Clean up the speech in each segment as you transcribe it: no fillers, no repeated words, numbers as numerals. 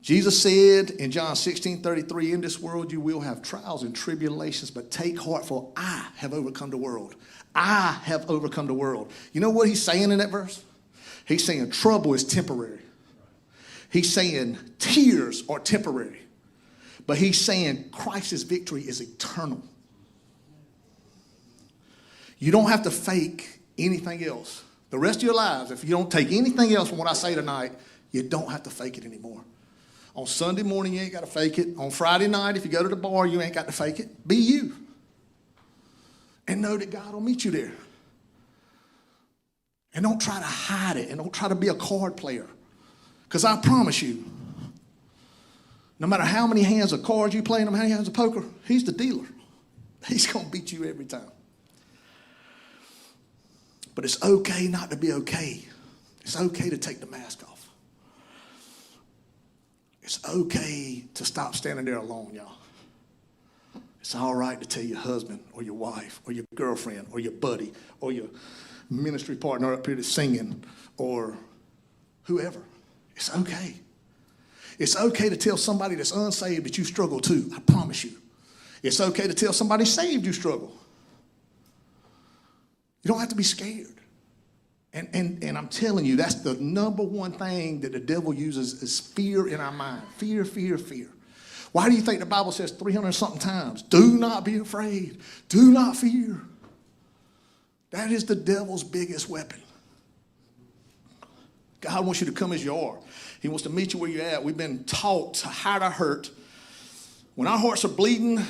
Jesus said in John 16:33, in this world you will have trials and tribulations, but take heart, for I have overcome the world. I have overcome the world. You know what he's saying in that verse? He's saying trouble is temporary. He's saying tears are temporary. But he's saying Christ's victory is eternal. You don't have to fake anything else. The rest of your lives, if you don't take anything else from what I say tonight, you don't have to fake it anymore. On Sunday morning, you ain't got to fake it. On Friday night, if you go to the bar, you ain't got to fake it. Be you. And know that God will meet you there. And don't try to hide it. And don't try to be a card player. Because I promise you, no matter how many hands of cards you play and how many hands of poker, he's the dealer. He's going to beat you every time. But it's okay not to be okay. It's okay to take the mask off. It's okay to stop standing there alone, y'all. It's all right to tell your husband or your wife or your girlfriend or your buddy or your ministry partner up here that's singing or whoever. It's okay. It's okay to tell somebody that's unsaved that you struggle too. I promise you. It's okay to tell somebody saved you struggle. You don't have to be scared. And I'm telling you, that's the number one thing that the devil uses is fear in our mind. Fear, fear, fear. Why do you think the Bible says 300-something times, do not be afraid, do not fear? That is the devil's biggest weapon. God wants you to come as you are. He wants to meet you where you're at. We've been taught to hide our hurt. When our hearts are bleeding,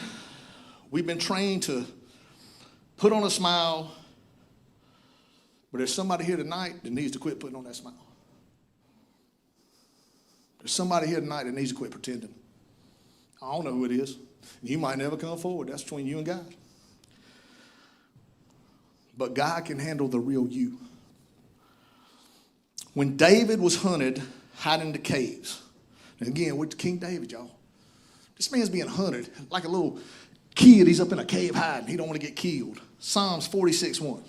we've been trained to put on a smile. But there's somebody here tonight that needs to quit putting on that smile. There's somebody here tonight that needs to quit pretending. I don't know who it is. You might never come forward. That's between you and God. But God can handle the real you. When David was hunted, hiding in the caves. And again, with King David, y'all. This man's being hunted like a little kid. He's up in a cave hiding. He don't want to get killed. Psalms 46:1.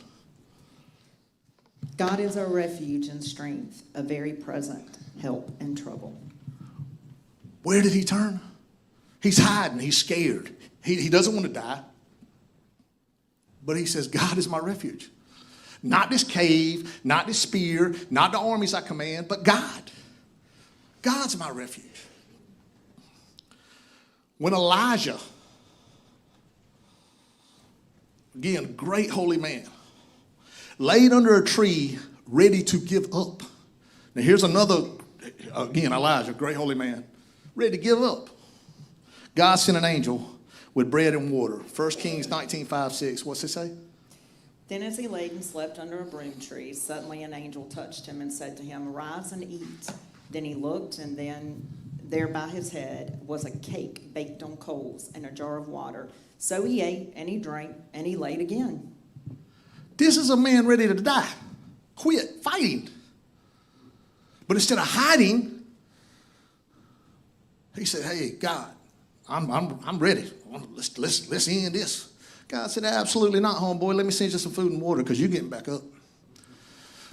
God is our refuge and strength, a very present help in trouble. Where did he turn? He's hiding. He's scared. He doesn't want to die. But he says, God is my refuge. Not this cave, not this spear, not the armies I command, but God. God's my refuge. When Elijah, again, great holy man, laid under a tree, ready to give up. Now here's another, again, Elijah, great holy man, ready to give up. God sent an angel with bread and water. 1 Kings 19:5-6. What's it say? Then as he laid and slept under a broom tree, suddenly an angel touched him and said to him, "Arise and eat." Then he looked, and then there by his head was a cake baked on coals and a jar of water. So he ate and he drank and he laid again. This is a man ready to die. Quit fighting. But instead of hiding, he said, "Hey, God, I'm ready. Let's end this." God said, "Absolutely not, homeboy. Let me send you some food and water because you're getting back up."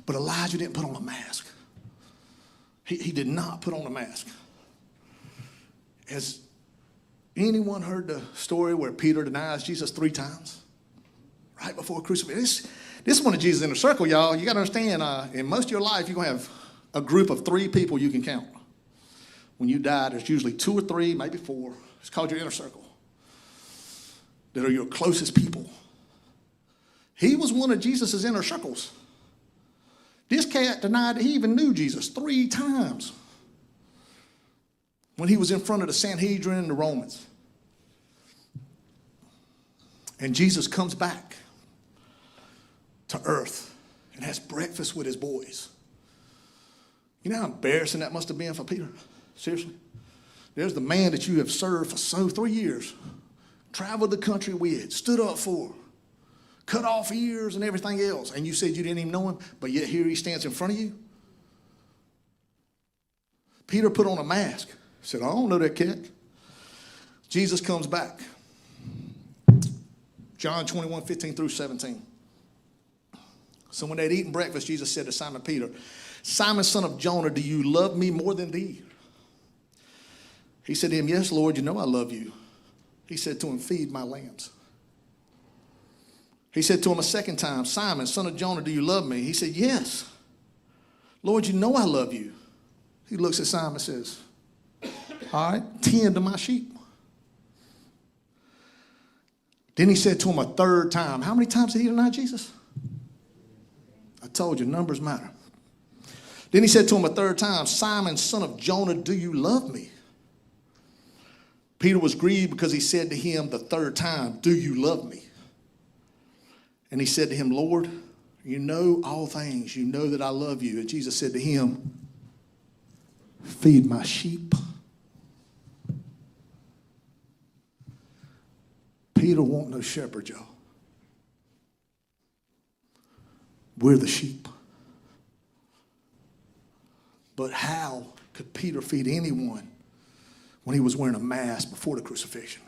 But Elijah didn't put on a mask. He did not put on a mask. Has anyone heard the story where Peter denies Jesus 3 times? Right before crucifixion. This is one of Jesus' inner circle, y'all. You got to understand, in most of your life, you're going to have a group of 3 people you can count. When you die, there's usually 2 or 3, maybe 4. It's called your inner circle. That are your closest people. He was one of Jesus' inner circles. This cat denied that he even knew Jesus 3 times when he was in front of the Sanhedrin and the Romans. And Jesus comes back to earth and has breakfast with his boys. You know how embarrassing that must have been for Peter? Seriously? There's the man that you have served for 3 years, traveled the country with, stood up for, cut off ears and everything else, and you said you didn't even know him, but yet here he stands in front of you? Peter put on a mask. Said, "I don't know that cat." Jesus comes back. John 21:15-17. So when they'd eaten breakfast, Jesus said to Simon Peter, "Simon, son of Jonah, do you love me more than these?" He said to him, yes, Lord, you know I love you. He said to him, feed my lambs. He said to him a second time, Simon, son of Jonah, do you love me? He said, yes. Lord, you know I love you. He looks at Simon and says, all right, tend to my sheep. Then he said to him a third time. How many times did he deny Jesus? I told you, numbers matter. Then he said to him a third time, Simon, son of Jonah, do you love me? Peter was grieved because he said to him the third time, do you love me? And he said to him, Lord, you know all things. You know that I love you. And Jesus said to him, feed my sheep. Peter won't no shepherd, y'all. We're the sheep. But how could Peter feed anyone when he was wearing a mask before the crucifixion?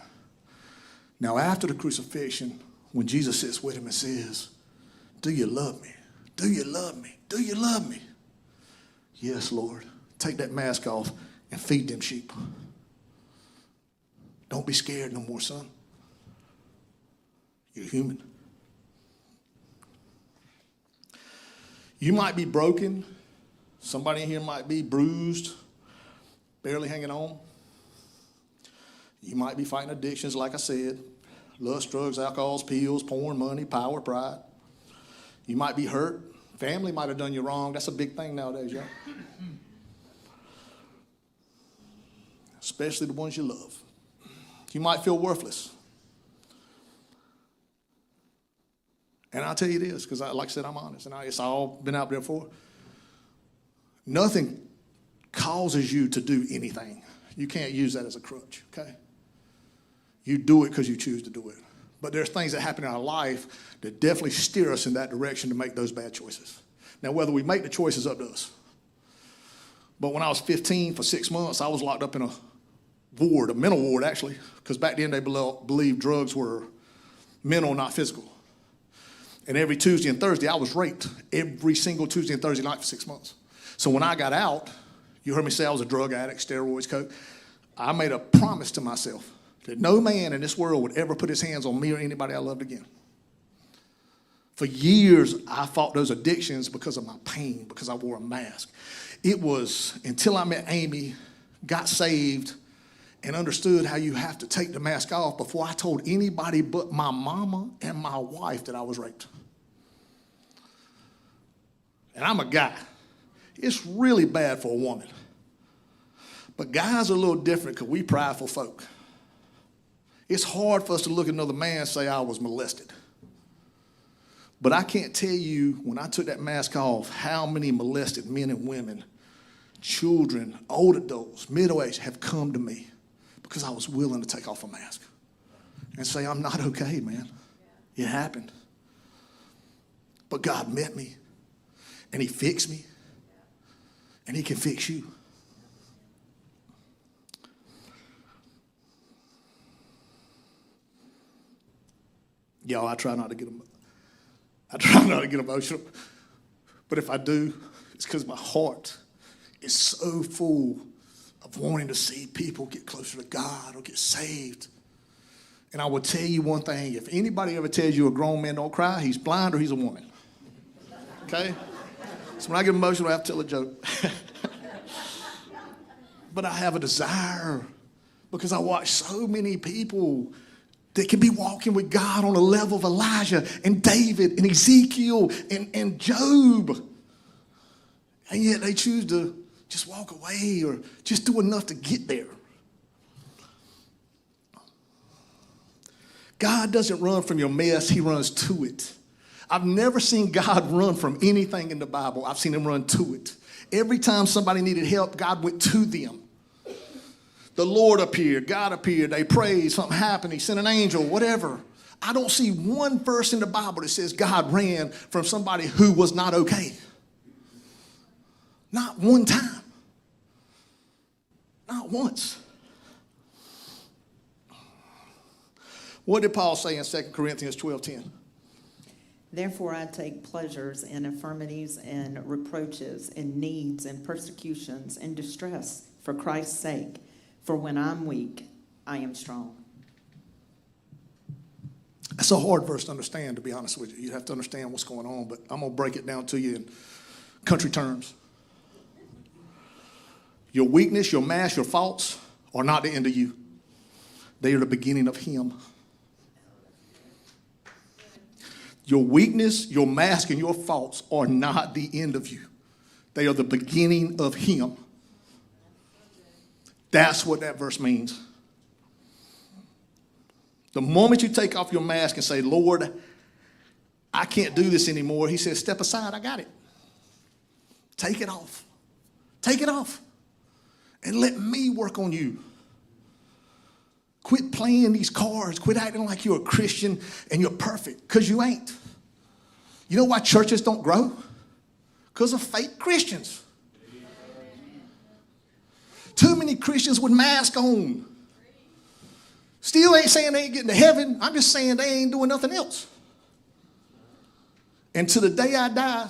Now, after the crucifixion, when Jesus sits with him and says, do you love me? Do you love me? Do you love me? Yes, Lord. Take that mask off and feed them sheep. Don't be scared no more, son. You're human. You might be broken. Somebody in here might be bruised, barely hanging on. You might be fighting addictions, like I said. Lust, drugs, alcohols, pills, porn, money, power, pride. You might be hurt. Family might have done you wrong. That's a big thing nowadays, y'all. Especially the ones you love. You might feel worthless. And I'll tell you this, because like I said, I'm honest, and it's all been out there before. Nothing causes you to do anything. You can't use that as a crutch, okay? You do it because you choose to do it. But there's things that happen in our life that definitely steer us in that direction to make those bad choices. Now, whether we make the choice is up to us. But when I was 15, for 6 months, I was locked up in a ward, a mental ward, actually, because back then they believed drugs were mental, not physical. And every Tuesday and Thursday, I was raped every single Tuesday and Thursday night for 6 months. So when I got out, you heard me say I was a drug addict, steroids, coke. I made a promise to myself that no man in this world would ever put his hands on me or anybody I loved again. For years, I fought those addictions because of my pain, because I wore a mask. It was until I met Amy, got saved, and understood how you have to take the mask off before I told anybody but my mama and my wife that I was raped. And I'm a guy. It's really bad for a woman. But guys are a little different because we prideful folk. It's hard for us to look at another man and say I was molested. But I can't tell you, when I took that mask off, how many molested men and women, children, old adults, middle-aged, have come to me because I was willing to take off a mask and say, I'm not okay, man. It happened. But God met me, and he fixed me, and he can fix you. Y'all, I try not to get emotional, but if I do, it's because my heart is so full of wanting to see people get closer to God or get saved. And I will tell you one thing, if anybody ever tells you a grown man don't cry, he's blind or he's a woman. Okay? So when I get emotional, I have to tell a joke. But I have a desire because I watch so many people that can be walking with God on the level of Elijah and David and Ezekiel and Job. And yet they choose to just walk away or just do enough to get there. God doesn't run from your mess, he runs to it. I've never seen God run from anything in the Bible. I've seen him run to it. Every time somebody needed help, God went to them. The Lord appeared, God appeared, they prayed, something happened, he sent an angel, whatever. I don't see one verse in the Bible that says God ran from somebody who was not okay. Not one time. Not once. What did Paul say in 2 Corinthians 12:10? Therefore I take pleasures in infirmities and reproaches and needs and persecutions and distress for Christ's sake. For when I'm weak, I am strong. It's a hard verse to understand, to be honest with you. You have to understand what's going on, but I'm going to break it down to you in country terms. Your weakness, your mask, your faults are not the end of you. They are the beginning of him. Your weakness, your mask, and your faults are not the end of you. They are the beginning of him. That's what that verse means. The moment you take off your mask and say, Lord, I can't do this anymore, he says, step aside, I got it. Take it off. Take it off. And let me work on you. Quit playing these cards. Quit acting like you're a Christian and you're perfect, because you ain't. You know why churches don't grow? Because of fake Christians. Too many Christians with masks on. Still ain't saying they ain't getting to heaven. I'm just saying they ain't doing nothing else. And to the day I die,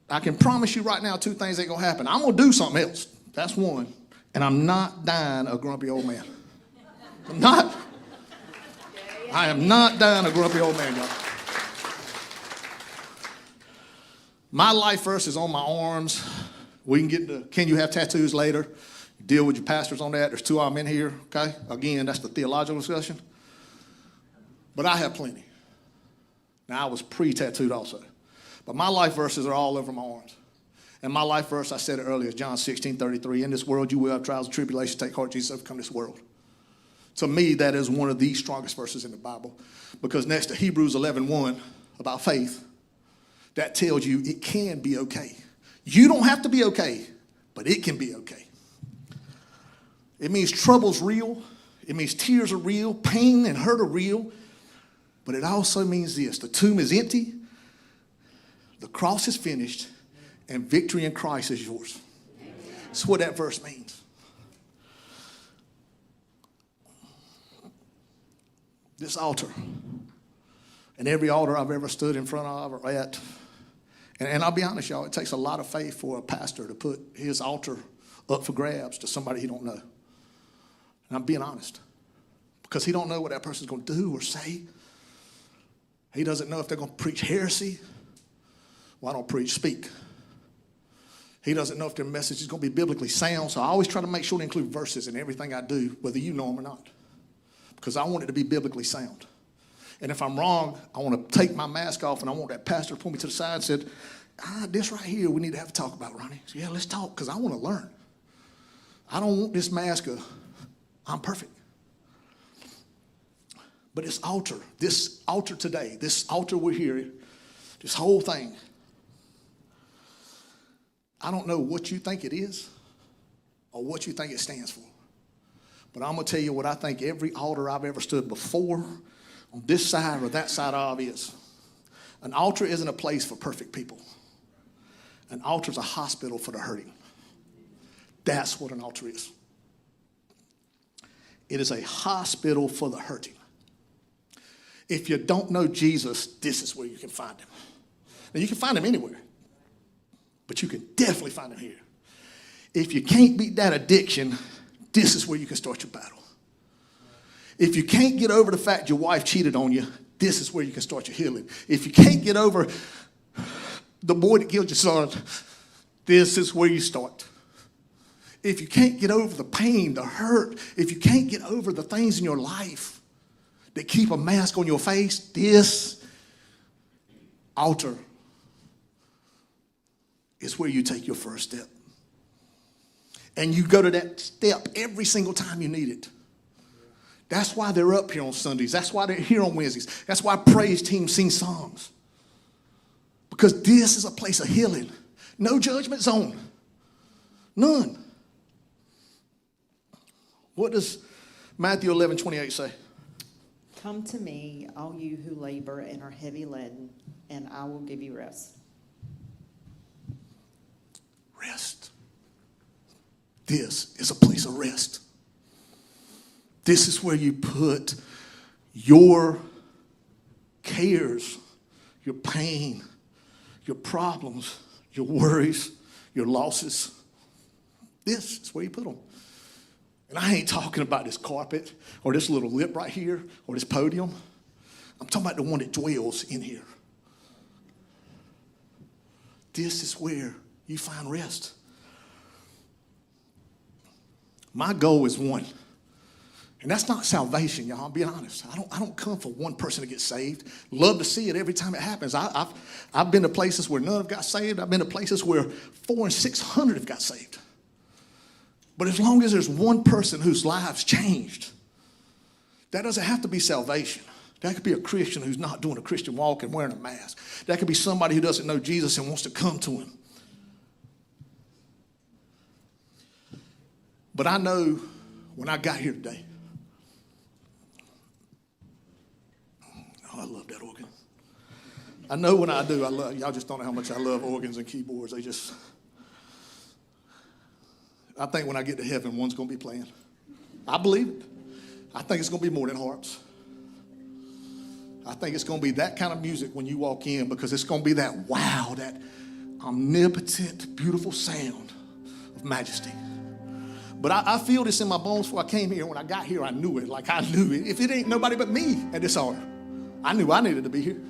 I can promise you right now 2 things ain't going to happen. I'm going to do something else. That's one. And I'm not dying a grumpy old man. I'm not. I am not dying a grumpy old man, y'all. My life verse is on my arms. We can get to, can you have tattoos later? Deal with your pastors on that. There's 2 of them in here, okay? Again, that's the theological discussion. But I have plenty. Now, I was pre-tattooed also. But my life verses are all over my arms. And my life verse, I said it earlier, is John 16:33. In this world you will have trials and tribulations. Take heart, Jesus has overcome this world. To me, that is one of the strongest verses in the Bible. Because next to Hebrews 11:1 about faith, that tells you it can be okay. You don't have to be okay, but it can be okay. It means trouble's real. It means tears are real. Pain and hurt are real. But it also means this. The tomb is empty. The cross is finished. And victory in Christ is yours. That's what that verse means. This altar. And every altar I've ever stood in front of or at. And I'll be honest, y'all, it takes a lot of faith for a pastor to put his altar up for grabs to somebody he don't know. And I'm being honest. Because he don't know what that person's going to do or say. He doesn't know if they're going to preach heresy. Well, I don't preach, speak. He doesn't know if their message is going to be biblically sound. So I always try to make sure to include verses in everything I do, whether you know them or not. Because I want it to be biblically sound. And if I'm wrong, I want to take my mask off and I want that pastor to pull me to the side and said, this right here we need to have a talk about, Ronnie. So, yeah, let's talk because I want to learn. I don't want this mask of, I'm perfect. But this altar today, this altar we're here, this whole thing, I don't know what you think it is or what you think it stands for. But I'm going to tell you what I think every altar I've ever stood before, on this side or that side of is. An altar isn't a place for perfect people. An altar is a hospital for the hurting. That's what an altar is. It is a hospital for the hurting. If you don't know Jesus, this is where you can find him. Now, you can find him anywhere. But you can definitely find him here. If you can't beat that addiction, this is where you can start your battle. If you can't get over the fact your wife cheated on you, this is where you can start your healing. If you can't get over the boy that killed your son, this is where you start. If you can't get over the pain, the hurt, if you can't get over the things in your life that keep a mask on your face, this altar is where you take your first step. And you go to that step every single time you need it. That's why they're up here on Sundays. That's why they're here on Wednesdays. That's why praise teams sing songs. Because this is a place of healing. No judgment zone. None. What does Matthew 11:28 say? Come to me, all you who labor and are heavy laden, and I will give you rest. Rest. This is a place of rest. This is where you put your cares, your pain, your problems, your worries, your losses. This is where you put them. And I ain't talking about this carpet or this little lip right here or this podium. I'm talking about the one that dwells in here. This is where you find rest. My goal is one. And that's not salvation, y'all. I'm being honest. I don't come for one person to get saved. Love to see it every time it happens. I've been to places where none have got saved. I've been to places where 400 and 600 have got saved. But as long as there's one person whose lives changed, that doesn't have to be salvation. That could be a Christian who's not doing a Christian walk and wearing a mask. That could be somebody who doesn't know Jesus and wants to come to him. But I know when I got here today, oh, I love that organ. I know when I do, y'all just don't know how much I love organs and keyboards. I think when I get to heaven, one's going to be playing. I believe it. I think it's going to be more than harps. I think it's going to be that kind of music when you walk in, because it's going to be that wow, that omnipotent, beautiful sound of majesty. But I feel this in my bones before I came here. When I got here, I knew it. Like I knew it. If it ain't nobody but me at this altar, I knew I needed to be here.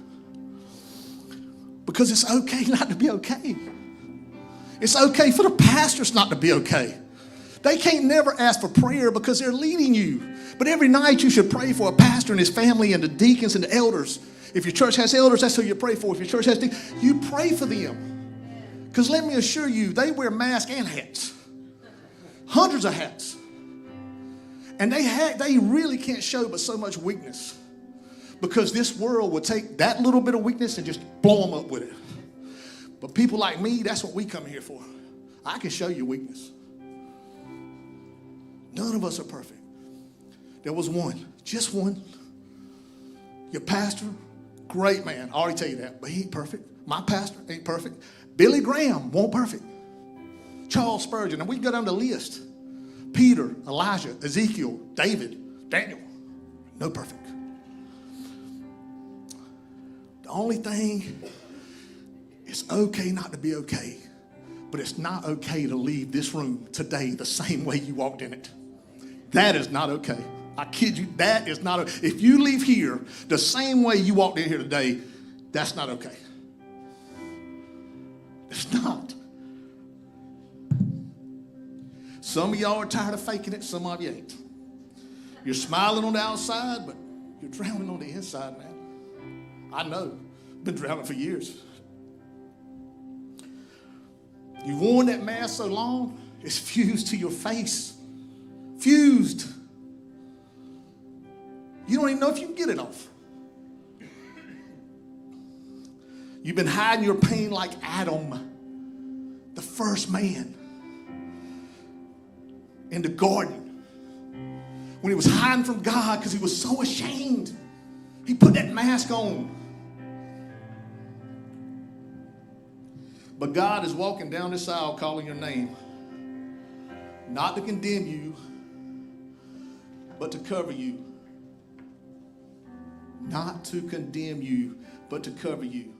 Because it's okay not to be okay. It's okay for the pastors not to be okay. They can't never ask for prayer because they're leading you. But every night you should pray for a pastor and his family and the deacons and the elders. If your church has elders, that's who you pray for. If your church has deacons, you pray for them. Because let me assure you, they wear masks and hats. Hundreds of hats. And they really can't show but so much weakness. Because this world will take that little bit of weakness and just blow them up with it. But people like me, that's what we come here for. I can show you weakness. None of us are perfect. There was one, just one. Your pastor, great man. I already tell you that, but he ain't perfect. My pastor ain't perfect. Billy Graham won't perfect. Charles Spurgeon, and we can go down the list. Peter, Elijah, Ezekiel, David, Daniel, no perfect. The only thing, it's okay not to be okay, but it's not okay to leave this room today the same way you walked in it. That is not okay. I kid you, that is not okay. If you leave here the same way you walked in here today, that's not okay. It's not. Some of y'all are tired of faking it, some of you ain't. You're smiling on the outside, but you're drowning on the inside, man. I know. Been drowning for years. You've worn that mask so long, it's fused to your face. Fused. You don't even know if you can get it off. You've been hiding your pain like Adam, the first man, in the garden. When he was hiding from God because he was so ashamed, he put that mask on. But God is walking down this aisle calling your name, not to condemn you, but to cover you. Not to condemn you, but to cover you.